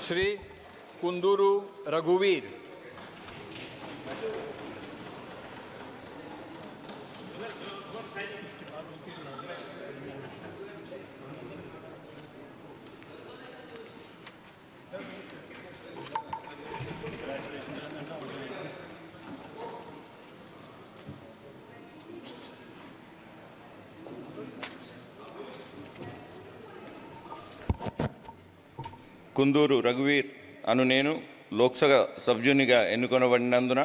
श्री कुंदूरू रघुवीर, కుందూరు రఘువీర్ అను నేను లోక్సభ సభ్యునిగా ఎన్నుకొనబడినందున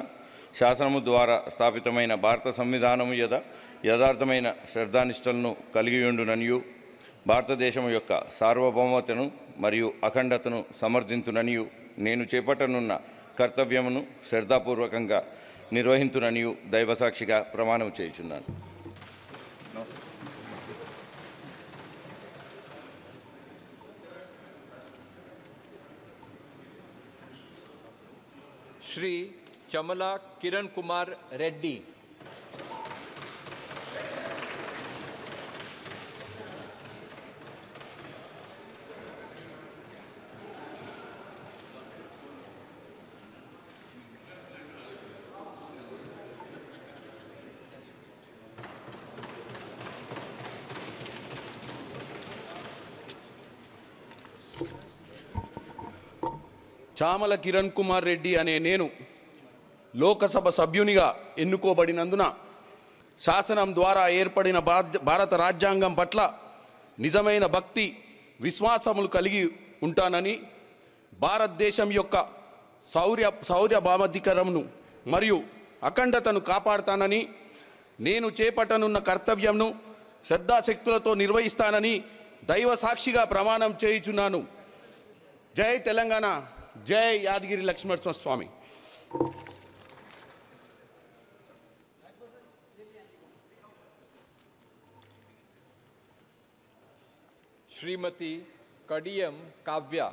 శాసనము ద్వారా స్థాపితమైన భారత సంవిధానము యథార్థమైన శ్రద్ధానిష్టలను కలిగియుండుననియు భారతదేశం యొక్క సార్వభౌమతను మరియు అఖండతను సమర్థించుననియు నేను చేపట్టనున్న కర్తవ్యమును శ్రద్ధాపూర్వకంగా నిర్వహించుననియు దైవసాక్షిగా ప్రమాణం చేయుచున్నాను. श्री चमला किरण कुमार रेड्डी, చామల కిరణ్ కుమార్ రెడ్డి అనే నేను లోకసభ సభ్యునిగా ఎన్నుకోబడినందున శాసనం ద్వారా ఏర్పడిన భారత రాజ్యాంగం పట్ల నిజమైన భక్తి విశ్వాసములు కలిగి ఉంటానని, భారతదేశం యొక్క సార్వభౌమాధికారమును మరియు అఖండతను కాపాడుతానని, నేను చేపట్టనున్న కర్తవ్యంను శ్రద్ధాశక్తులతో నిర్వహిస్తానని దైవ సాక్షిగా ప్రమాణం చేయుచున్నాను. జై తెలంగాణ, జై యాదగిరి లక్ష్మణ స్వామి. श्रीमती कडियम काव्या,